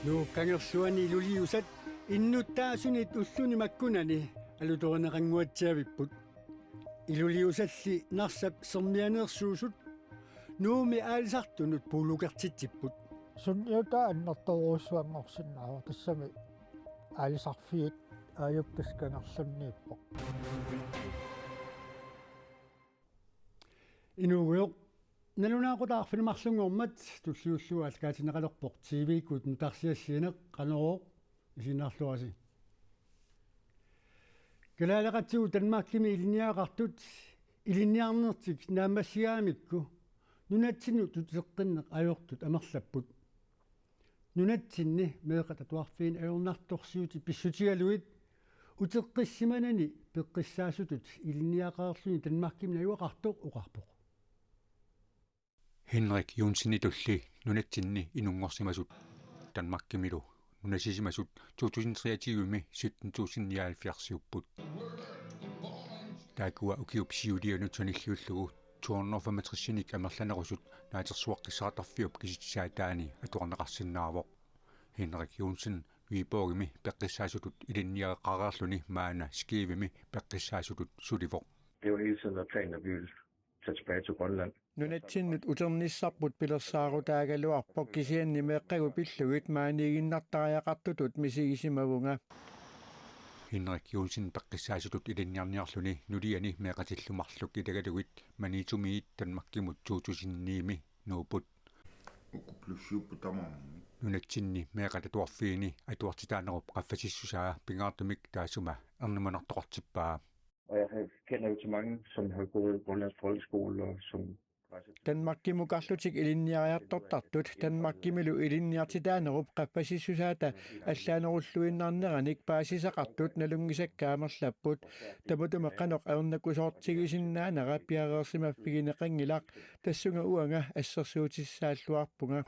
Nuukkangersuani iluliusat innuttaasunit ulluni makkunani alutorinaqanguatsiavipput iluliusalli narsap sermianeersuusut nuumi aalisartunut puulukertitsipput sunniuta annertoruussuanngorsinnaava tassami aalisarfiit aajuppiskangerlunniippoq inuuguyoq nalunaaqutaarfilmarlunguormat tulliulluaal kaatineqalerpoq TV-kut nutarsiassiineq qanerooq isinnarluasi kalaalaqatigu tanmaakkimi iliniaqartut iliniarnertik naamassigaamikku nunatsinu tuteqqinneq ajortut amerlapput nunatsinni meeqatatuarfiin ajornartorsiuti pissutigaluit uteqqissimanani peqqissaasutut iliniaqaarluni tanmaakkimi ajuaqartoq uqarpoq Henrik Jonsen tulli nunatsinni inungorsimasut tanmakkimilu nunasisimasut 2023 17.79 taakua ukiupsiulianut sanilluullugu 265 amerlanerusut naatersuaqqissaqatarfiup kisitsaataani atuarneqarsinnaavoq Henrik Jonsen Viborgimi peqqissaasutut ilinniaqaqarluni maana skivimi peqqissaasutut sulivoq Det var hele tiden planen, at vi ville tage tilbage til Grønland. nunatsinut uternissarput pilersaarutaagaluarpoq kisianni meeqqagu pillugit maaniginnartariaqartutut misigisimavunga Henrik Jonsen peqqissaasutut ilinniarniarluni nuliani meeqatillumarluk itagalugit manitumiit tanmakkimut 2009 nuuput nunatsinni meeqatatuarfiini atuartitaanerup qaffasissusaa pingaartumik taasuma ernimanartoqartippaa Og jeg kender jo til mange, som har gået i Grønlands folkeskole, og som tanmakkimuqarlutik ilinniariartortartut tanmakkimilu ilinniartitaanerup qaffasissusaata allaanerulluinnarneranik paasisaqartut nalungisakkaamерlapput tamutumeqqanoq ernakusoortigisinnaaneqa piareersimaffigineqangilaq tassunga uanga assersuutissaalluarpunga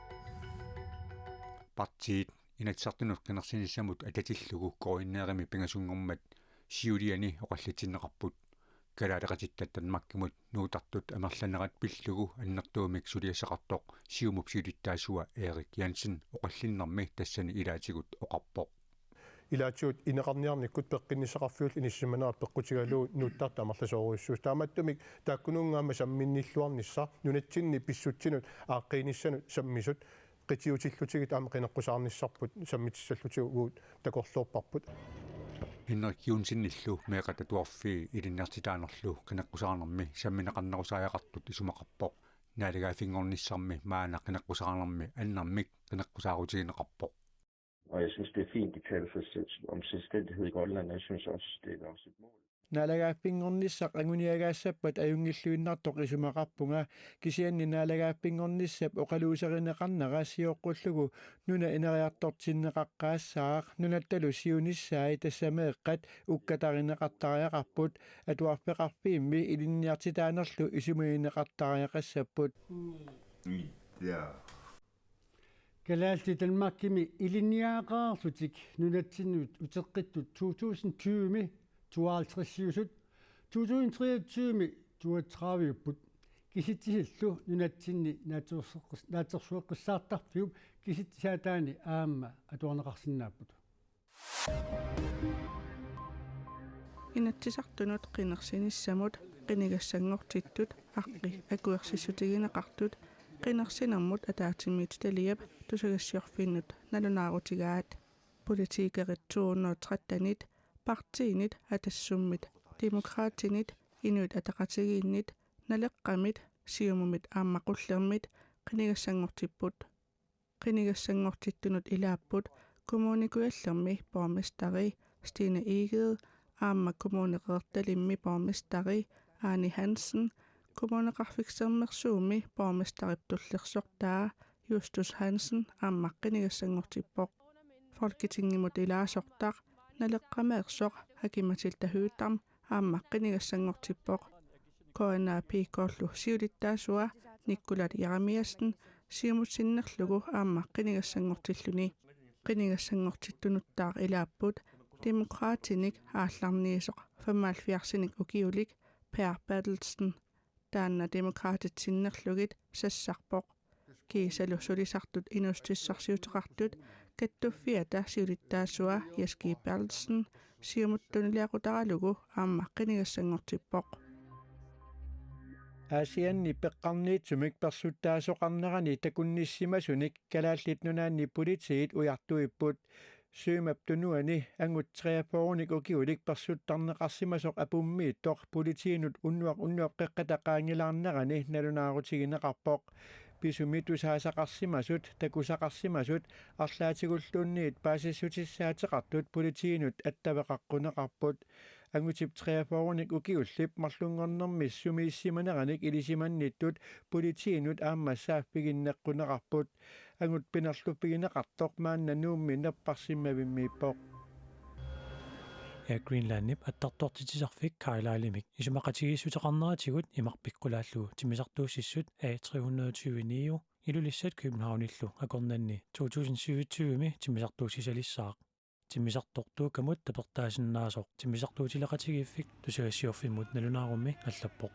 partiit inatsartunut qinерсинissamut atatillugu koinneerimi pingasungormat siuliani oqallatineqarput kalaaleqatittat tanmakkimut nuutartut amerlanerat pillugu annertuumik suliassaqartoq siumup siulittaasua Erik Jansen oqallinnermi tassani ilaatigut oqarpoq ilaatigut ineqarniarnikkut peqqinnisaqarfiul inissimanaat peqqutigaluu nuuttarta amerlasooruissuus taamattumik taakkunuungaama samminnilluarnissa nunatsinni pissutsinut aaqqiinissanut sammisut qitiutillutigit aama qineqqusаарnissarput sammitissallutigut takorluorparput Henrik Jonsenillu meeqatatuarfi ilinniartitaanerlu qineqqusaanermi sammineqarnarusaajaqartut isumaqarpoq naalagaafiнгорнissarmi maana qineqqusaanermi annarmik qineqqusaaruutigineqarpoq Og jeg synes, det er fint, de taler om selvstændighed i Grønland, og jeg synes også, det er også et mål. naalagaaffingornissaq anguniagaassapat ajungilluinnartoq isumaqarpunga kisianni naalagaaffingornissap oqaluuserineqarnera siooqqullugu nuna ineriartortinneqaqqaassaaq nunattalu siunissaai tassameeqqat ukkatarineqartariaqarput atuarpeqarfiimmi ilinniartitaanerlu isumiineqartariaqassaput kalaalti tanmaakkimi ilinniaqaarlutik nunatsinnuut uteqqittut 2020 52 2023 32 kisittisillu nunatsinni naatersueqqissaartarfiup kisittisaataani aamma atuarneqarsinnaapput inatsisartunut qinersinissamut qinigassangortittut aqqi akuersissutigineqartut qinersinermut ataatimiit taliap tusagassiorfinnut nalunaarutigaat politiikeritsuurnertrattanit partiinit atassummit demokraatinit inuit ataqatigiinnit naleqqamit siumumit aammaqullermit qinigassangortittunut ilaapput kommunikuallermi borgmesteri Stine Egede aamma kommuneqertalimmi borgmesteri Ani Hansen kommuneqarfiksermersuumi borgmesteriptullersortaa Justus Hansen aamma qinigassangortippoq folketingimut ilaasortaq naleqqameersoq hakimatiltahuutarm aammaqqinigassangortippoq koana piikorlu siulittaasua nikkulat Jeremiassen siumutsinnerlugu aammaqqinigassangortilluni qinigassangortittunuttaaq ilaapput demokraatinik aallarniisoq 75 ukiulik Per Bertelsen таанна демократитсиннерлугит сассарпоқ киисалу сулисартут инустиссарсиутеқартут каттуффиата сиулиттаассуа Яски Перлсен сиумуттунилиақутаралугу ааммаққинигассангортиппоқ Asianni peqqarniitsumik persuttaasоqarnerani takunnissimasunik kalaаллит нунаанни политиит уяртуиппут сюмаптунуани ангутсриаппоруник укиулик персуттарнеқарсимасоқ апуммииттоқ политиинут уннуақ қеққатақаангилаарнерани налунаарутигинеқарпоқ писумитусаасақарсимасут такусақарсимасут арлаатигуллуунниит паасиссутиссаатеқартут политиинут аттавеқаққунеқарпут ангутип триаппоруник укиуллип марлунгорнэрмис сумииссиманераник илисиманниттут политиинут ааммассааффигиннеққунеқарпут ангут пинерлуппигинеқартоқ маанна нуумми наппарсиммавиммииппоқ Greenlandnip attardortitisarfik kailailimik isumaqatigissuteqarneratиgut imaqpiqqulaalluu timisartuussissut A329 ilulissat Københavnillu akornanni 2027mi timisartuussisalissaaq timisartortuu kamut tapertaasinnaasooq timisartuutileqatigiiffik tusigassiorfimmut nalunaarummi allappoq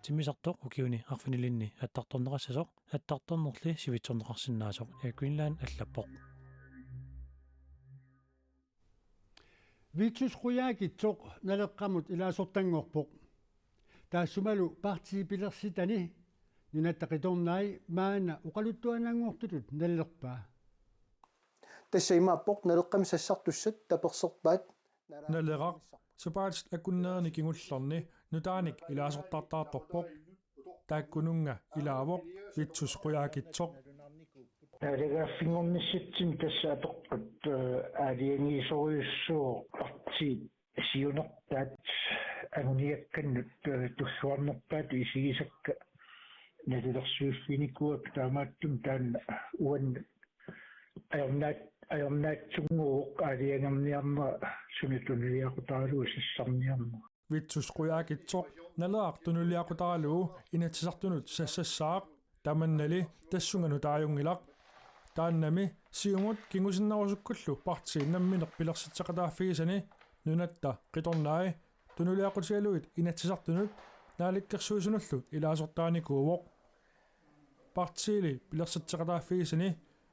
timisartoq ukiuni arfinilinni attartorneqassasoq attartornerli sivitsorneqarsinnaasoq Greenland allappoq Vitusquyaagitsoq naleqqamut ilaassortanngorpoq taassumalo partiipilersitani nunattaqitornai maana uqaluttuanaanngortutut nallerpaa тассаимааппоқ налеққами сассартуссат таперсерпаат налерaq супаат акуннерни кигуллерни нутааник илаасортартаарторпоқ тааккунунга илаавоқ витсусқуяакитсоқ налегаффингорнисситсин тассаатоққат аалиангиисориуссуу арти сиунертаат агуниакканнут туллуарнерпаат исигисакка налилерсуиффиникуак таамааттум таанна уан аернаатсунгууқ аалиангерниарнера сунитунилиақутаралуу сиссарниарна витсусқуяакитсоқ налеартунулиақутаралуу инатсисартунут сассассаақ таманнали тассунгану таажунгилақ тааннами сиумут кингусиннарусуккуллу партииннамминер пилерситсеқатааффигисани нунатта қиторнаи тунулиақутигалуит инатсисартунут нааликкерсуисунуллу илаасортааникуувоқ партиили пилерситсеқатааффигисани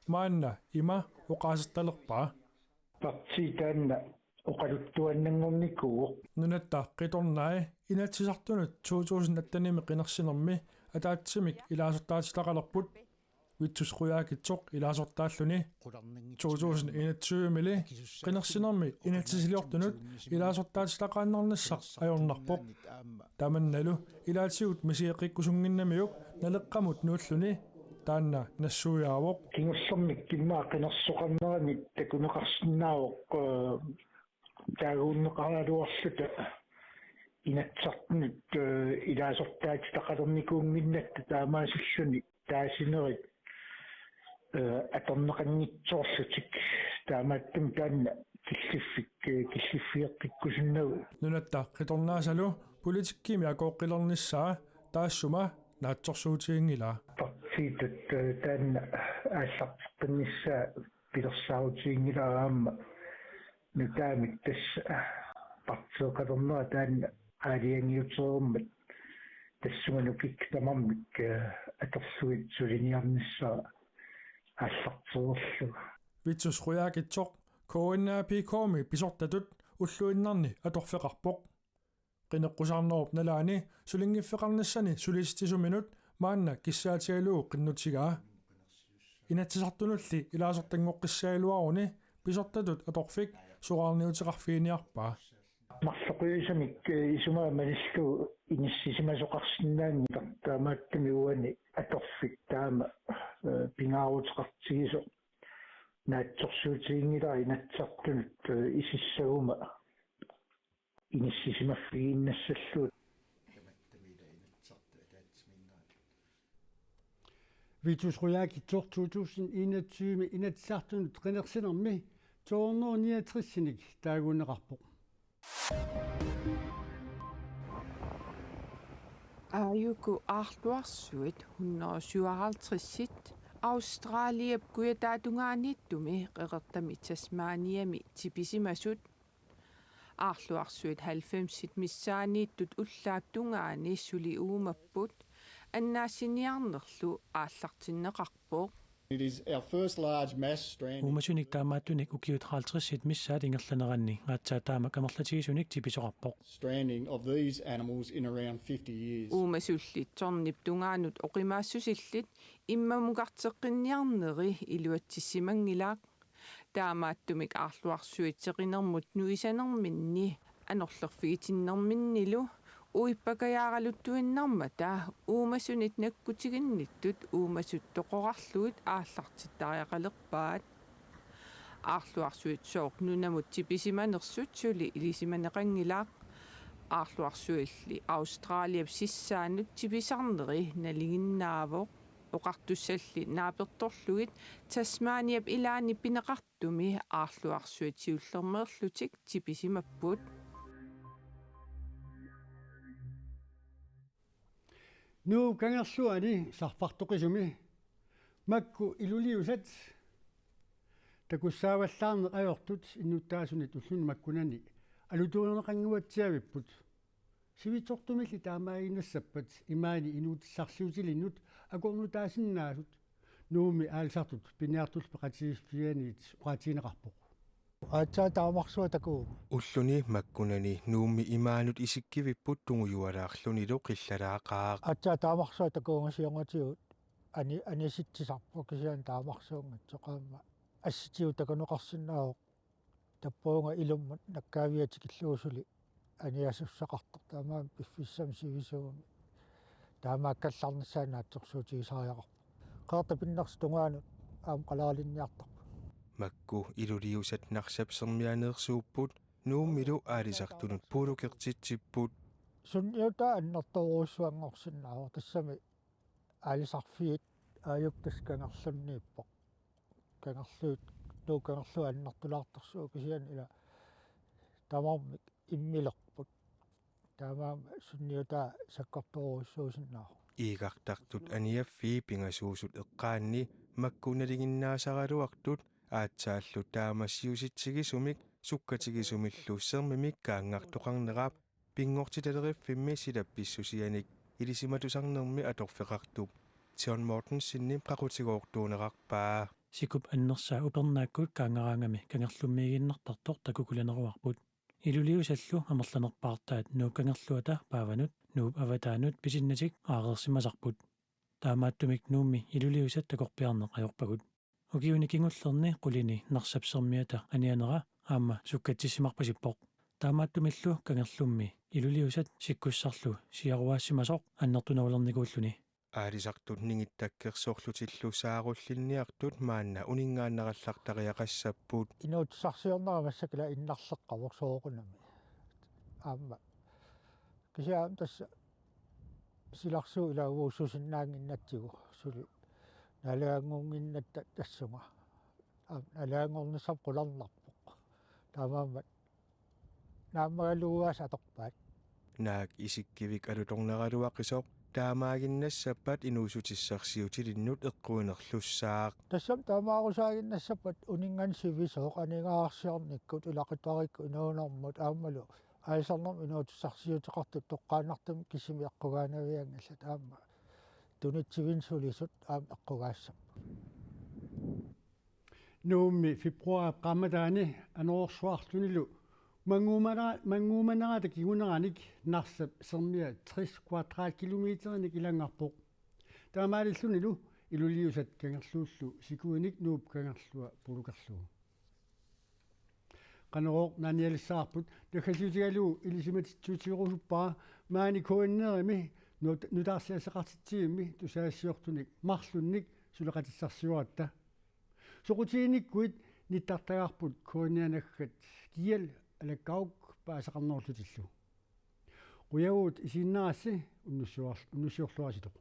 маанна има оқаасерталерпаа партиитаанна оқалуттуаннангорникуувоқ нунатта қиторнаи инатсисартунут 2018-ми қинерсинерми атаатсимик илаасортаатилақалерпут витсусқуяакитсоқ илаасортааллуни 2021-мили қинерсинерми инатсисилиортунут илаасортаатилақааннарнассақ ajornarpoq таманналу илаатигут мисиэққиккусунгиннамиук налеққамут нууллуни таанна нассуяавоқ кингуллермик киммаа қинерсоқарнерани такунеқарсинаавоқ таагууннеқаралуарлута инатсартнут илаасортаатилақалерникуунгиннатта таамаасиллуни таасинерит аторнеқангитсоорлутик таамааттум таанна киллиффиэққиккусиннагу нунатта қиторнаасалу политиккими акооққилерниссаа таассума наатсорсуутиингила партиитут таанна ааллартеққиннissaа пилерсаутиингилаагаама нутаамик тасса партиоқалернера таанна аалиангиутеруммат тассуганукик тамармик аторсуит сулиниарниссаа ааллартерерлу витсусқуяакитсоқ коиннаапикооми писортатут уллуиннарни аторфеқарпоқ qinеққусаарнеруп налаани сулингиффеқарнассани сулистисуминут маанна киссаатигалуу қиннутигаа инатсисартунулли илаасортангоққиссаалуаруни писортатут аторфик суқарниутеқарфииниарпаа марлоқуисамик исумаа малиллу иниссисимасоқарсинаани таамааттами уани аторфик таама пингаарутеқартигисо наатсорсуутиингилаа инатсартунут исиссагума иниссисимаффигиннассаллуут Vitusquyaakitsoq 2021 inatsartunut qinersinermi 269 taaguneqarpoq Ayuku aarluarsuit 157 Australiap kuyataatungaanittumi qeqertami Tasmaniami tipisimasut аарлуарсуит 90-сит миссаанииттут уллааттунгаани сули уумаппут аннаассиниарнерлу ааллартиннеқарпоо. It is our first large mass stranding. Uumasunik taamaattunik ukiut 50 missaat ingerlaneranni ngaatsaa taamak amerlatигисуник типисоқарпоқ. Stranding of these animals in around 50 years. Uumasullit tornip tungaanut oqimaasussillit immamukартеққинниарнери илуатсимангилаақ таамааттумик аарлуарсуитсеқинермут нуисанерминни анерлерфигитиннерминнилу уиппакаяаралуттуиннармата уумасунит наккутигинниттут уумасут тоқорарлуит ааллартиттариақалерпаат аарлуарсуит сооқ нунамут типисиманерсут сули илисиманеқангилаақ аарлуарсуилли Австралиап сиссаанут типисарнери налигиннаавоқ оқартуссалли нааперторлугит Тасманиап илаани пинеқартуми аарлуарсуит сиуллермерлутик типисимаппут Nu gangersuani sarpartoqisumi makku iluliusat takussaawallaarneq ajortut innuttaasunit ulluni makkunani alutuunerqanguatsiavipput sivitortumilli taamaaginnassappat imaani inuutissarsiutilinnut akornutaasinnaasut nuumi aalsartut piniartul peqatigifianiit uqaatiineqarpoq aatsaa taamarsua takuu ulluni makkunani nuummi imaanut isikkivipput tunguyualaarlunilu qillalaaqaaq aatsaa taamarsua takuungasiongatigut anisittisarpu kisian taamarsuungatsoqaamma assitiut takunoqarsinnaavoq tappuunga ilummat nakkaaviatikilluusuli aniasussaqartoq taamaan piffissam sivisuumi taamaakkallarnissaanaatsorsuutigisariaqarpu qaarta pinnars tungaanut aam qalaalinniartoq makku iluliusat narsapsermianeersuupput nuummilu aalisartunut puulukertitsipput sunniuta annertoruussuangorsinnaavo tassami aalisarfiit aayuktas kangerlunniippoq kangerluut nuukangerlu annertulaartarsuu kisian ila tamarmik immilerput taamaam sunniuta sakkortoruussuusinnaavo iigartartut aniaffii pingasuusut eqqaanni makkunaliginnaasaraluartut aatsaallu taamassiusitsigisumik sukkatigisumilluussermimik kaangartoqarneraap pingortitaleriffimmi silappissusianik ilisimatusarnermi atorfeqartup John Mortensinni qaqutigoortuunerarpaa Sikup annersaa upernaakkuut kaangaraangami kangerlummiiginnartartoq takukulaneruarput iluliusallu amerlanerpaartaat nuukkangerluata paavanut nuup avataanut pisinnatik aareersimasarput taamaattumik nuummi iluliusat takorpiarneq ajorpagut ukiunikingullerni qulini narsapsermiata anianera aamma sukkatsissimarpasippoq taamaattumillu kangerlummi iluliusat sikkussarlu siaruaassimasoq annertunaulernikuulluni aalisartut ningittakkersorlutillu saarullinniartut maanna uningaannaqallartariaqassappuut inuutsarsiorneramassakila innarleqqavor sooqunami aamma kisiaam tassa silarsuu ilaaguussuusinnaanginnatsigu suli nalaanguunginnatta tassunga nalaangornissam qularlarpoq taamaammat naammagalluguaas atorpaat naak isikkivik alutorneraluaqisoq taamaaginnassappat inuusutissarsiutilinnut eqquinerlussaaq tassam taamaarusaaginassappat uningan sivisooq aningaarsiornikkut ilaqittarikku inuunermut aammalu aisarnerm inuutissarsiuteqartut toqqaannartum kisimi eqqugaanaviangalla taamma tunitsivinsulisut aam eqqugaassam nuummi februar qammataani anorsuarlunilu manguumaneraata kiguneranik narsap sermia 60 kvadratkilometerenik ilangarpoq taamaalillunilu iluliusat kangerluullu sikuinik nuup kangerlua pulukerluu qanerooq nanialissaarput nakasiutigalu ilisimatitsuutigerusuppaa maani koinnerimi nutaarsiasseqartitsiimmi tusaassiortunik marlunnik suleqatissarsiuatta soqutiinikkuit nittartagarput koinianaggat kial alakkauk paasaqarnerlutillu quyaguut isiinnerassi unnussiorluasitoq